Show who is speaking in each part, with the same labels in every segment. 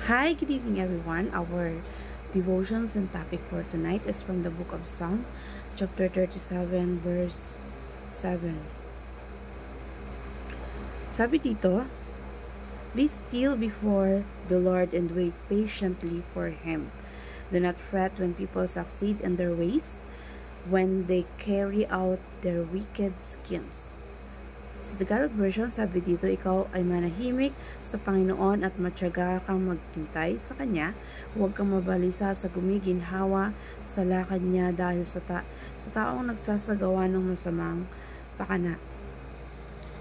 Speaker 1: Hi, good evening, everyone. Our devotions and topic for tonight is from the book of Psalm, chapter 37, verse 7. Sabi dito, "Be still before the Lord and wait patiently for Him. Do not fret when people succeed in their ways, when they carry out their wicked schemes." Sa Tagalog version, sabi dito, ikaw ay manahimik sa Panginoon at matyaga kang maghintay sa Kanya. Huwag kang mabalisa sa gumiginhawa sa lakad niya dahil sa taong nagsasagawa ng masamang pakana.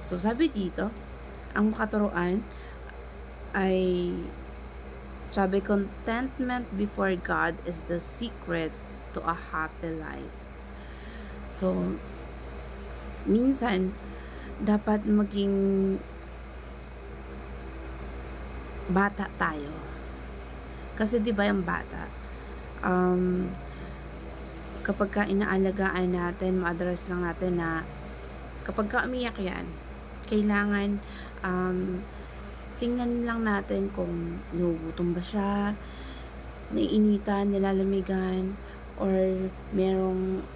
Speaker 1: So, sabi dito, ang makaturuan ay, sabi, contentment before God is the secret to a happy life. So, minsan, dapat maging bata tayo. Kasi 'di ba yung bata, kapag ka inaalagaan natin, ma-address lang natin na kapag ka umiyak yan, kailangan tingnan lang natin kung nagugutom ba siya, naiinitan, nilalamigan, or merong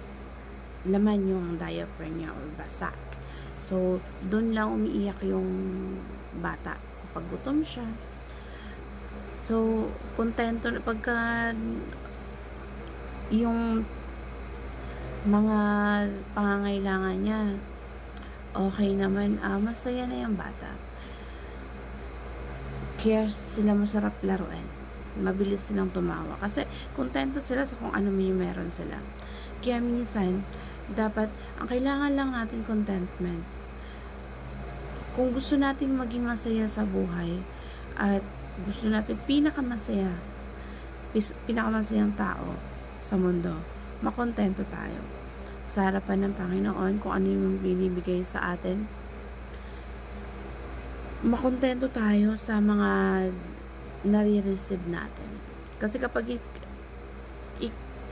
Speaker 1: laman yung diaper niya or basa. So, doon lang umiiyak yung bata kapag gutom siya. So, kontento na pagka yung mga pangangailangan niya okay naman, masaya na yung bata. Kaya sila masarap laruan. Mabilis silang tumawa. Kasi kontento sila sa kung ano man yung meron sila. Kaya minsan, dapat, ang kailangan lang natin contentment. Kung gusto nating maging masaya sa buhay, at gusto natin pinakamasayang tao sa mundo, makontento tayo sa harapan ng Panginoon kung ano yung binibigay sa atin. Makontento tayo sa mga nare-receive natin. Kasi kapag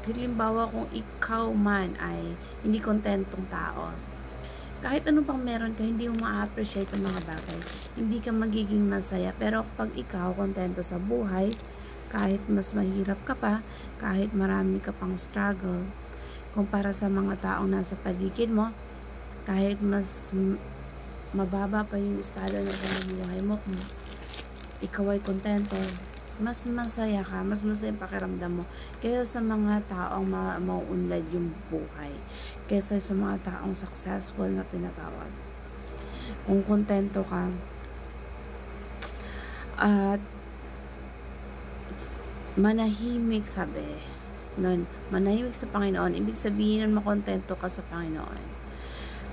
Speaker 1: halimbawa kung ikaw man ay hindi kontentong tao, kahit ano pang meron ka, hindi mo ma-appreciate ang mga bagay, hindi ka magiging masaya. Pero kapag ikaw kontento sa buhay, kahit mas mahirap ka pa, kahit marami ka pang struggle kumpara sa mga taong nasa paligid mo, kahit mas mababa pa yung estado ng pamumuhay mo, kung ikaw ay kontento, mas masaya ka, mas masaya yung pakiramdam mo kaysa sa mga taong mauunlad yung buhay, kaysa sa mga taong successful na tinatawag. Kung kontento ka at manahimik, sabi nun, manahimik sa Panginoon, ibig sabihin nun makontento ka sa Panginoon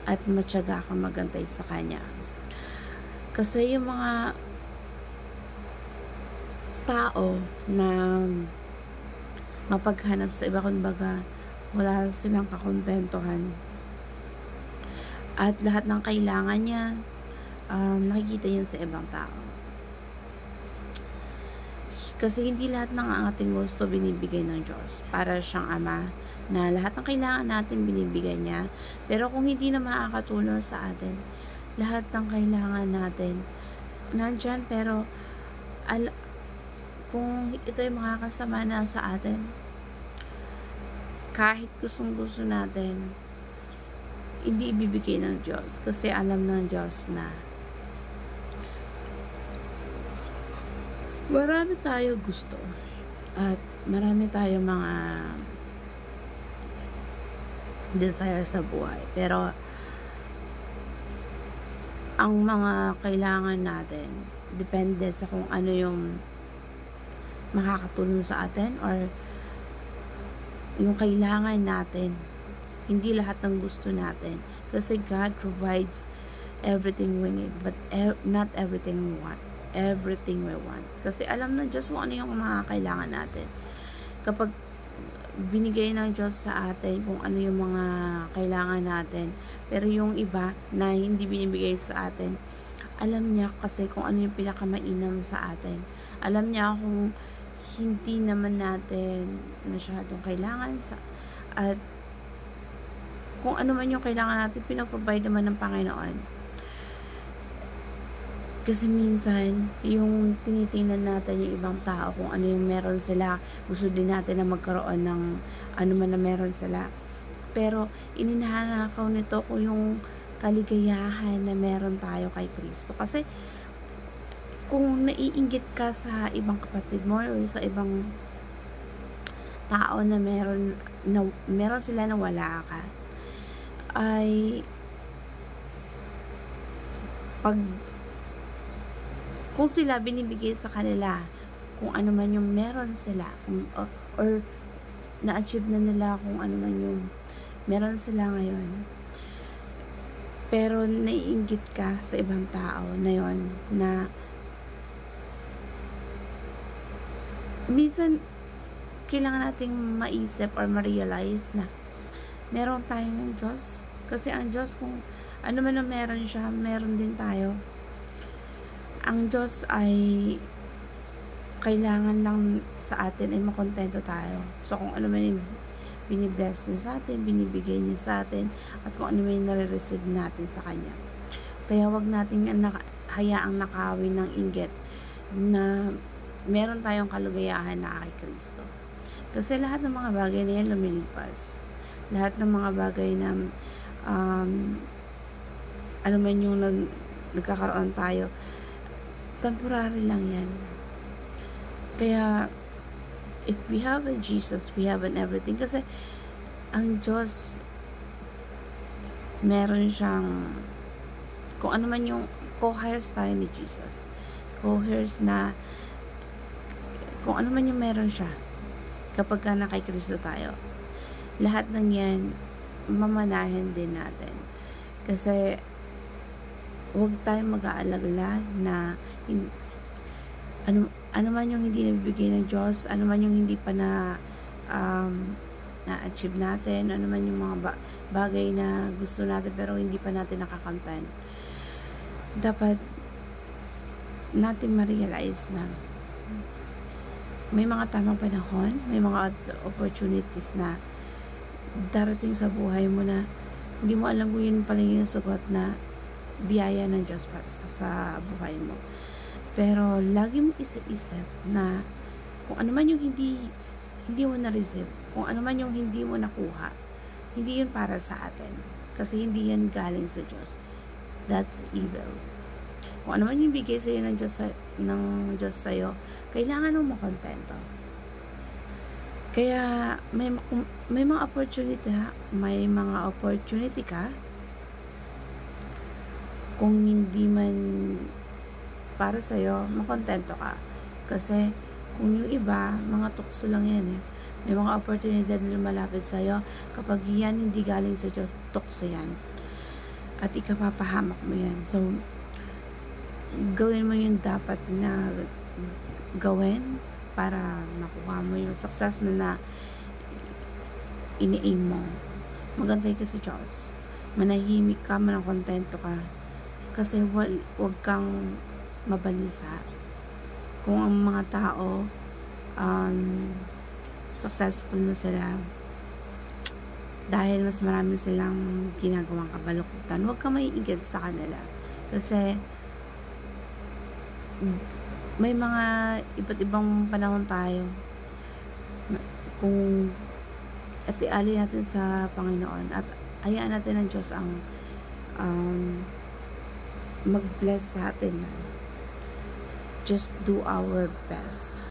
Speaker 1: at matyaga kang magantay sa Kanya. Kasi yung mga tao na mapaghanap sa iba, kumbaga wala silang kakontentuhan at lahat ng kailangan niya nakikita yan sa ibang tao. Kasi hindi lahat ng ating gusto binibigay ng Diyos. Para siyang Ama na lahat ng kailangan natin binibigay niya, pero kung hindi na makakatulong sa atin, lahat ng kailangan natin nandyan, pero kung ito ay makakasama na sa atin, kahit gustong-gusto natin, hindi ibibigay ng Diyos. Kasi alam ng Diyos na marami tayo gusto at marami tayo mga desire sa buhay. Pero ang mga kailangan natin depende sa kung ano yung makakatulong sa atin or yung kailangan natin, hindi lahat ng gusto natin. Kasi God provides everything we need, but not everything we want. Everything we want. Kasi alam ng Diyos kung ano yung mga kailangan natin. Kapag binigay ng Diyos sa atin kung ano yung mga kailangan natin, pero yung iba na hindi binibigay sa atin, alam niya kasi kung ano yung pinakamainam sa atin. Alam niya kung hindi naman natin masyadong kailangan at kung ano man yung kailangan natin, pinaprovide naman ng Panginoon. Kasi minsan, yung tinitingnan natin yung ibang tao, kung ano yung meron sila, gusto din natin na magkaroon ng ano man na meron sila. Pero, ininanakaw nito kung yung kaligayahan na meron tayo kay Kristo. Kasi, kung naiinggit ka sa ibang kapatid mo or sa ibang tao na meron sila na wala ka, ay kung sila binibigay sa kanila kung ano man yung meron sila or na-achieve na nila kung ano man yung meron sila ngayon, pero naiinggit ka sa ibang tao na yon, na minsan kailangan nating maisip or ma-realize na meron tayong Diyos. Kasi ang Diyos, kung ano man na meron siya, meron din tayo. Ang Diyos ay kailangan lang sa atin ay makontento tayo. So, kung ano man yung binibless niya sa atin, binibigay niya sa atin, at kung ano man yung nare-receive natin sa Kanya. Kaya wag nating hayaang nakawin ng inggit na meron tayong kalugayahan na kay Kristo. Kasi lahat ng mga bagay na yan lumilipas. Lahat ng mga bagay na ano man yung nagkakaroon tayo, temporary lang yan. Kaya, if we have a Jesus, we have an everything. Kasi, ang Diyos, meron siyang, kung ano man yung, co-heirs tayo ni Jesus. Co-heirs na, kung ano man yung meron siya, kapag ka na kay Kristo tayo, lahat ng yan, mamanahin din natin. Kasi, huwag tayong mag-aalala na ano man yung hindi nabibigay ng Diyos, ano man yung hindi pa na-achieve natin, ano man yung mga bagay na gusto natin pero hindi pa natin nakakamtan. Dapat natin ma-realize na may mga tamang panahon, may mga opportunities na darating sa buhay mo na hindi mo alam kung yun pala yung sugot na biyaya ng Diyos sa buhay mo. Pero lagi mo isip-isip na kung ano man yung hindi mo na-receive, kung ano man yung hindi mo nakuha, hindi yun para sa atin. Kasi hindi yan galing sa Diyos. That's evil. Kung ano man yung bigay sa'yo ng Diyos sa'yo, kailangan mo makontento. Kaya may mga opportunity ka, kung hindi man para sa'yo, makontento ka. Kasi, kung yung iba, mga tukso lang yan eh. May mga opportunity na lumalapit sa'yo, kapag yan hindi galing sa Diyos, tukso yan. At ikapapahamak mo yan. So, gawin mo yung dapat na gawin para makuha mo yung success mo na ini-aim mo. Magantay ka sa Diyos. Manahimik ka, manakontento ka. Kasi wag kang mabalisa. Kung ang mga tao successful na sila dahil mas marami silang ginagawang kabalukutan, wag kang maiinggit sa kanila. Kasi may mga iba't ibang panahon tayo. Kung atiali natin sa Panginoon at hayaan natin ng Diyos ang mag-bless sa atin. Just do our best.